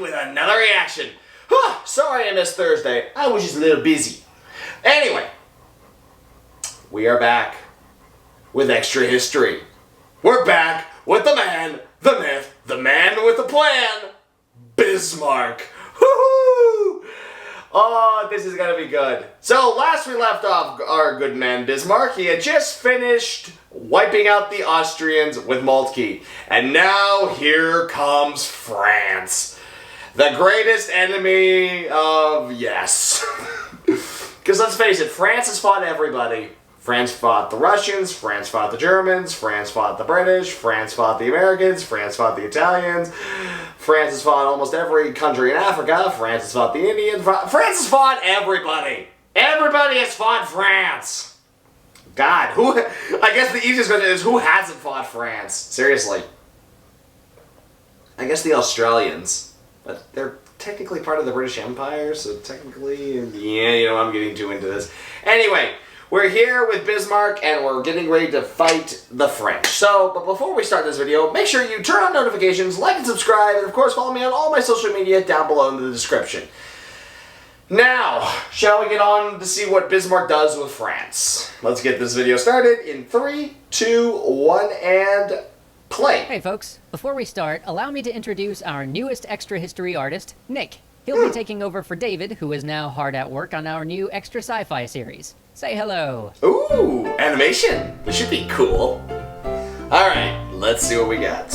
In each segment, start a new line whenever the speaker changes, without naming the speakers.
with another reaction. Sorry I missed Thursday. I was just a little busy. Anyway, we are back with extra history. We're back with the man, the myth, the man with the plan, Bismarck. Woohoo! Oh, this is gonna be good. So last we left off our good man Bismarck, he had just finished wiping out the Austrians with Moltke. And now here comes France. The greatest enemy of yes. Because let's face it, France has fought everybody. France fought the Russians, France fought the Germans, France fought the British, France fought the Americans, France fought the Italians, France has fought almost every country in Africa, France has fought the Indians, France has fought everybody. Everybody has fought France. God, I guess the easiest question is who hasn't fought France? Seriously. I guess the Australians, but they're technically part of the British Empire, so technically, yeah, I'm getting too into this. Anyway, we're here with Bismarck, and we're getting ready to fight the French. But before we start this video, make sure you turn on notifications, like and subscribe, and of course follow me on all my social media down below in the description. Now, shall we get on to see what Bismarck does with France? Let's get this video started in 3, 2, 1, and play.
Hey folks, before we start, allow me to introduce our newest extra history artist, Nick. He'll be taking over for David, who is now hard at work on our new extra sci-fi series. Say hello.
Ooh, animation. This should be cool. Alright, let's see what we got.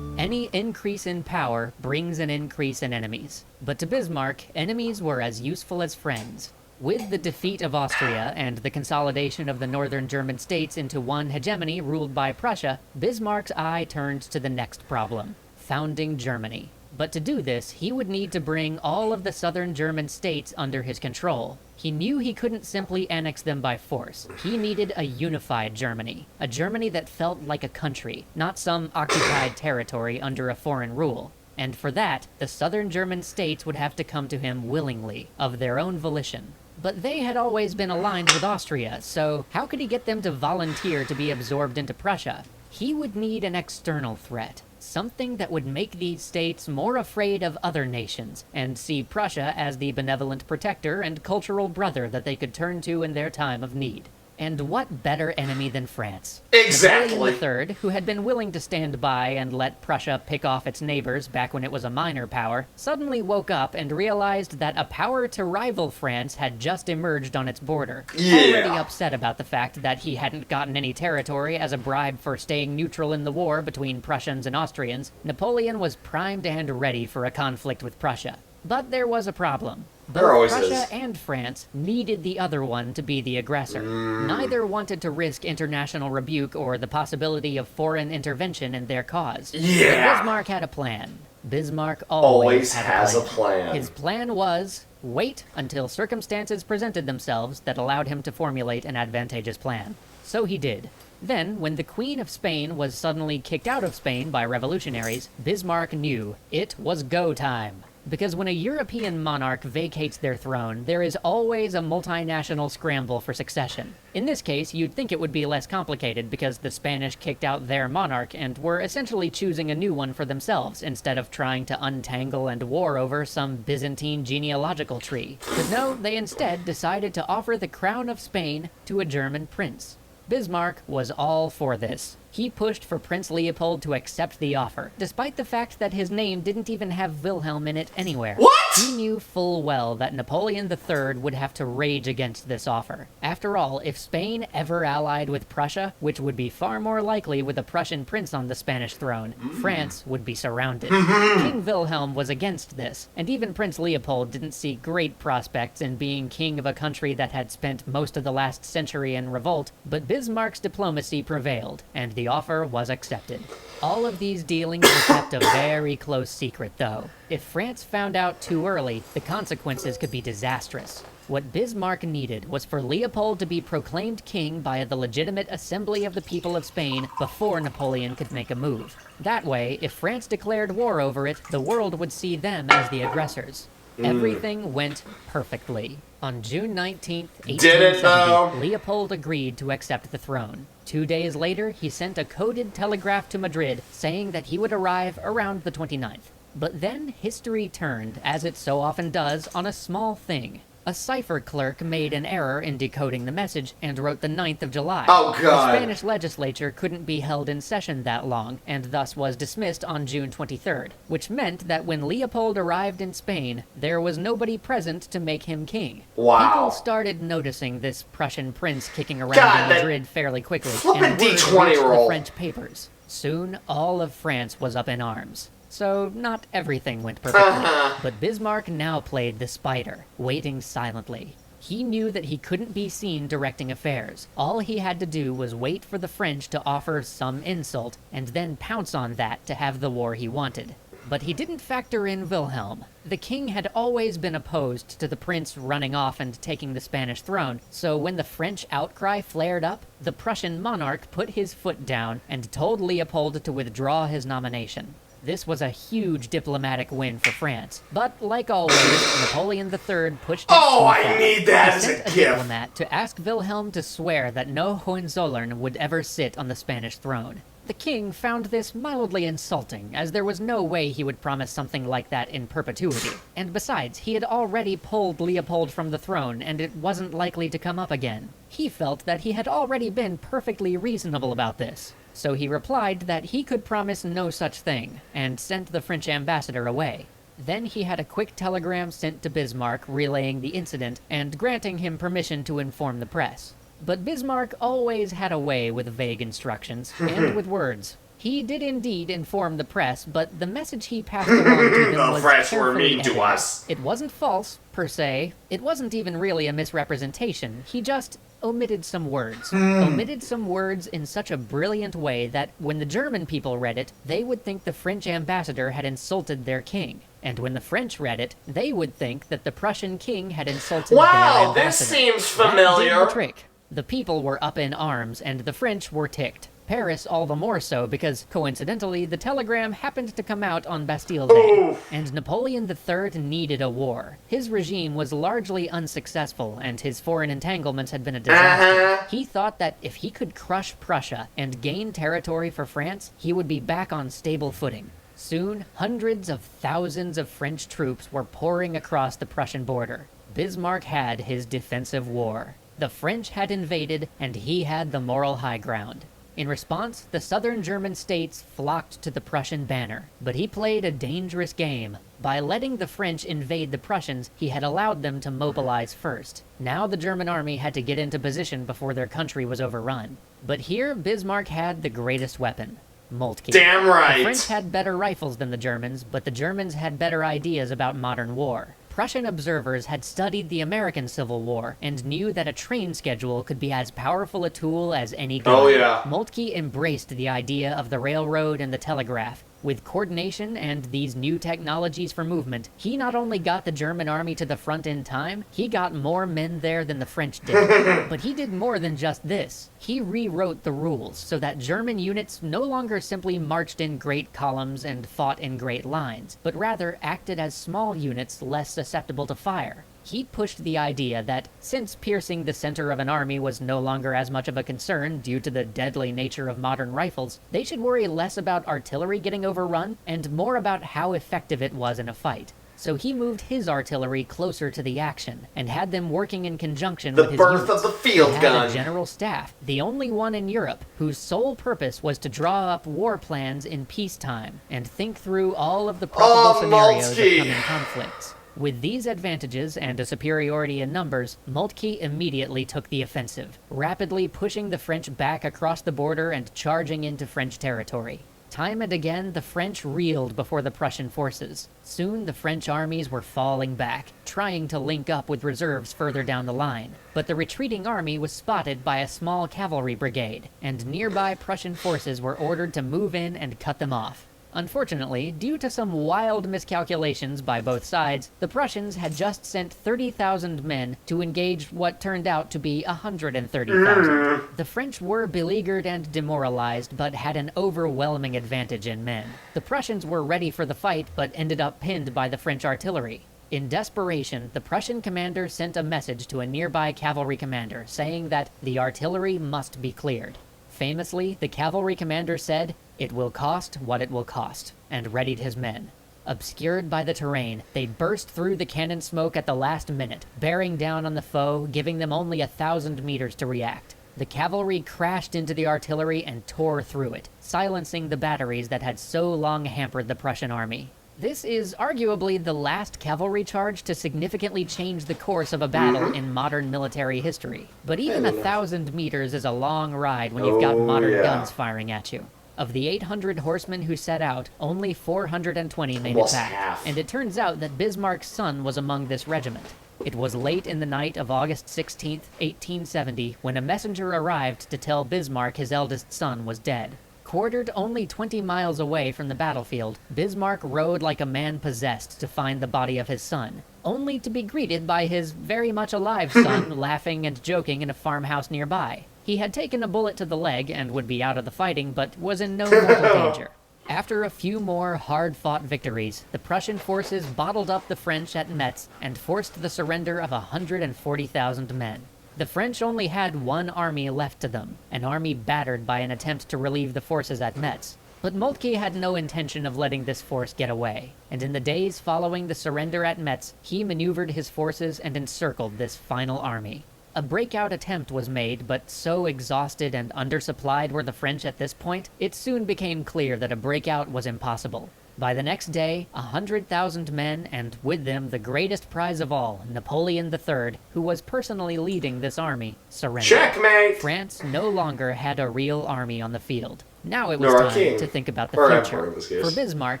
Any increase in power brings an increase in enemies. But to Bismarck, enemies were as useful as friends. With the defeat of Austria and the consolidation of the northern German states into one hegemony ruled by Prussia, Bismarck's eye turned to the next problem, founding Germany. But to do this, he would need to bring all of the southern German states under his control. He knew he couldn't simply annex them by force. He needed a unified Germany, a Germany that felt like a country, not some occupied territory under a foreign rule. And for that, the southern German states would have to come to him willingly, of their own volition. But they had always been aligned with Austria, so how could he get them to volunteer to be absorbed into Prussia? He would need an external threat. Something that would make these states more afraid of other nations, and see Prussia as the benevolent protector and cultural brother that they could turn to in their time of need. And what better enemy than France?
Exactly.
Napoleon III, who had been willing to stand by and let Prussia pick off its neighbors back when it was a minor power, suddenly woke up and realized that a power to rival France had just emerged on its border.
Yeah.
Already upset about the fact that he hadn't gotten any territory as a bribe for staying neutral in the war between Prussians and Austrians, Napoleon was primed and ready for a conflict with Prussia. But there was a problem. Both Prussia and France needed the other one to be the aggressor. Neither wanted to risk international rebuke or the possibility of foreign intervention in their cause.
Yeah.
But Bismarck had a plan. Bismarck always has a plan. His plan was wait until circumstances presented themselves that allowed him to formulate an advantageous plan. So he did. Then, when the Queen of Spain was suddenly kicked out of Spain by revolutionaries, Bismarck knew it was go time. Because when a European monarch vacates their throne, there is always a multinational scramble for succession. In this case, you'd think it would be less complicated because the Spanish kicked out their monarch and were essentially choosing a new one for themselves instead of trying to untangle and war over some Byzantine genealogical tree. But no, they instead decided to offer the crown of Spain to a German prince. Bismarck was all for this. He pushed for Prince Leopold to accept the offer, despite the fact that his name didn't even have Wilhelm in it anywhere.
What?
He knew full well that Napoleon III would have to rage against this offer. After all, if Spain ever allied with Prussia, which would be far more likely with a Prussian prince on the Spanish throne, France would be surrounded. King Wilhelm was against this, and even Prince Leopold didn't see great prospects in being king of a country that had spent most of the last century in revolt, but Bismarck's diplomacy prevailed, and the offer was accepted. All of these dealings were kept a very close secret, though. If France found out too early, the consequences could be disastrous. What Bismarck needed was for Leopold to be proclaimed king by the legitimate assembly of the people of Spain before Napoleon could make a move. That way, if France declared war over it, the world would see them as the aggressors. Everything went perfectly. On June 19th, 1870, Leopold agreed to accept the throne. 2 days later, he sent a coded telegraph to Madrid saying that he would arrive around the 29th. But then history turned, as it so often does, on a small thing. A cipher clerk made an error in decoding the message and wrote the 9th of July.
Oh, God.
The Spanish legislature couldn't be held in session that long, and thus was dismissed on June 23rd, which meant that when Leopold arrived in Spain, there was nobody present to make him king.
Wow.
People started noticing this Prussian prince kicking around
God,
in Madrid fairly quickly,
flippin'
and word
D20
reached
roll.
the French papers. Soon, all of France was up in arms. So, not everything went perfectly, but Bismarck now played the spider, waiting silently. He knew that he couldn't be seen directing affairs. All he had to do was wait for the French to offer some insult, and then pounce on that to have the war he wanted. But he didn't factor in Wilhelm. The king had always been opposed to the prince running off and taking the Spanish throne, so when the French outcry flared up, the Prussian monarch put his foot down and told Leopold to withdraw his nomination. This was a huge diplomatic win for France, but like always, Napoleon III pushed it
Oh,
too
I
far.
need that
He
as a
sent
gift.
diplomat to ask Wilhelm to swear that no Hohenzollern would ever sit on the Spanish throne. The king found this mildly insulting, as there was no way he would promise something like that in perpetuity. And besides, he had already pulled Leopold from the throne, and it wasn't likely to come up again. He felt that he had already been perfectly reasonable about this. So he replied that he could promise no such thing, and sent the French ambassador away. Then he had a quick telegram sent to Bismarck relaying the incident and granting him permission to inform the press. But Bismarck always had a way with vague instructions, and with words. He did indeed inform the press, but the message he passed along to them
The
was
French were
carefully
mean to
edited.
us.
It wasn't false, per se. It wasn't even really a misrepresentation. He just omitted some words. Omitted some words in such a brilliant way that when the German people read it, they would think the French ambassador had insulted their king. And when the French read it, they would think that the Prussian king had insulted their
Wow,
ambassador.
this seems
That did
familiar.
the trick. The people were up in arms, and the French were ticked. Paris all the more so because, coincidentally, the telegram happened to come out on Bastille Day.
Ooh.
And Napoleon III needed a war. His regime was largely unsuccessful, and his foreign entanglements had been a disaster. He thought that if he could crush Prussia and gain territory for France, he would be back on stable footing. Soon, hundreds of thousands of French troops were pouring across the Prussian border. Bismarck had his defensive war. The French had invaded, and he had the moral high ground. In response, the southern German states flocked to the Prussian banner, but he played a dangerous game. By letting the French invade the Prussians, he had allowed them to mobilize first. Now the German army had to get into position before their country was overrun. But here, Bismarck had the greatest weapon. Moltke.
Damn right.
The French had better rifles than the Germans, but the Germans had better ideas about modern war. Prussian observers had studied the American Civil War and knew that a train schedule could be as powerful a tool as any gun.
Oh, yeah.
Moltke embraced the idea of the railroad and the telegraph. With coordination and these new technologies for movement, he not only got the German army to the front in time, he got more men there than the French did. But he did more than just this. He rewrote the rules so that German units no longer simply marched in great columns and fought in great lines, but rather acted as small units less susceptible to fire. He pushed the idea that, since piercing the center of an army was no longer as much of a concern due to the deadly nature of modern rifles, they should worry less about artillery getting overrun and more about how effective it was in a fight. So he moved his artillery closer to the action, and had them working in conjunction with
The
his
birth
units.
of the field
He had
gun.
a general staff, the only one in Europe, whose sole purpose was to draw up war plans in peacetime, and think through all of the probable scenarios of
Moltke.
coming conflicts. With these advantages and a superiority in numbers, Moltke immediately took the offensive, rapidly pushing the French back across the border and charging into French territory. Time and again, the French reeled before the Prussian forces. Soon, the French armies were falling back, trying to link up with reserves further down the line. But the retreating army was spotted by a small cavalry brigade, and nearby Prussian forces were ordered to move in and cut them off. Unfortunately, due to some wild miscalculations by both sides, the Prussians had just sent 30,000 men to engage what turned out to be 130,000. The French were beleaguered and demoralized, but had an overwhelming advantage in men. The Prussians were ready for the fight, but ended up pinned by the French artillery. In desperation, the Prussian commander sent a message to a nearby cavalry commander, saying that the artillery must be cleared. Famously, the cavalry commander said, "It will cost what it will cost," and readied his men. Obscured by the terrain, they burst through the cannon smoke at the last minute, bearing down on the foe, giving them only 1,000 meters to react. The cavalry crashed into the artillery and tore through it, silencing the batteries that had so long hampered the Prussian army. This is arguably the last cavalry charge to significantly change the course of a battle in modern military history. But even 1,000 meters is a long ride when you've got modern guns firing at you. Of the 800 horsemen who set out, only 420 made it back. And it turns out that Bismarck's son was among this regiment. It was late in the night of August 16, 1870, when a messenger arrived to tell Bismarck his eldest son was dead. Quartered only 20 miles away from the battlefield, Bismarck rode like a man possessed to find the body of his son, only to be greeted by his very much alive son laughing and joking in a farmhouse nearby. He had taken a bullet to the leg and would be out of the fighting, but was in no mortal danger. After a few more hard-fought victories, the Prussian forces bottled up the French at Metz and forced the surrender of 140,000 men. The French only had one army left to them, an army battered by an attempt to relieve the forces at Metz. But Moltke had no intention of letting this force get away, and in the days following the surrender at Metz, he maneuvered his forces and encircled this final army. A breakout attempt was made, but so exhausted and undersupplied were the French at this point, it soon became clear that a breakout was impossible. By the next day, 100,000 men, and with them the greatest prize of all, Napoleon III, who was personally leading this army, surrendered.
Checkmate!
France no longer had a real army on the field. Now it was time to think about the future. For Bismarck,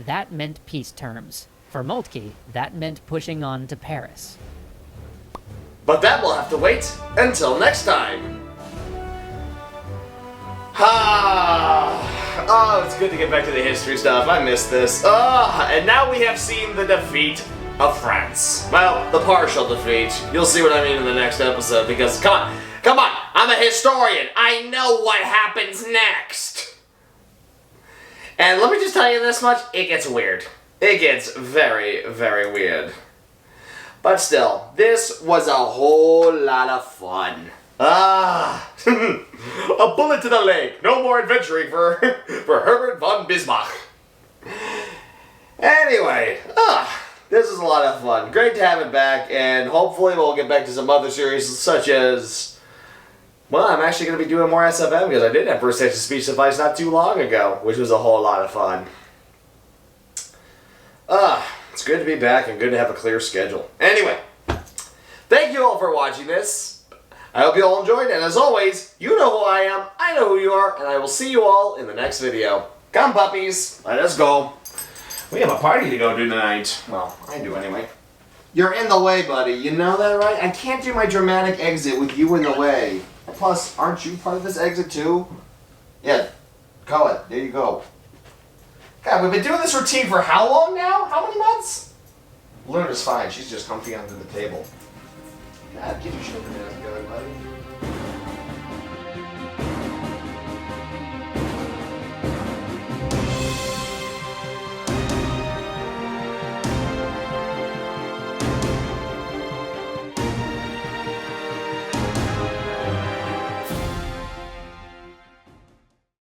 that meant peace terms. For Moltke, that meant pushing on to Paris.
But that will have to wait until next time. Oh, it's good to get back to the history stuff. I missed this. And now we have seen the defeat of France. Well, the partial defeat. You'll see what I mean in the next episode, because, come on, I'm a historian. I know what happens next. And let me just tell you this much, it gets weird. It gets very, very weird. But still, this was a whole lot of fun. A bullet to the leg. No more adventuring for Herbert von Bismarck. Anyway, this is a lot of fun. Great to have it back, and hopefully we'll get back to some other series such as... Well, I'm actually going to be doing more SFM because I did have First Text to Speech Device not too long ago, which was a whole lot of fun. It's good to be back and good to have a clear schedule. Anyway, thank you all for watching this. I hope you all enjoyed, and as always, you know who I am, I know who you are, and I will see you all in the next video. Come puppies, let us go. We have a party to go to tonight. Well, I do anyway. You're in the way, buddy. You know that, right? I can't do my dramatic exit with you in the way. Plus, aren't you part of this exit too? Yeah, call it. There you go. God, we've been doing this routine for how long now? How many months? Luna's fine. She's just comfy under the table. God, give your sugar, buddy.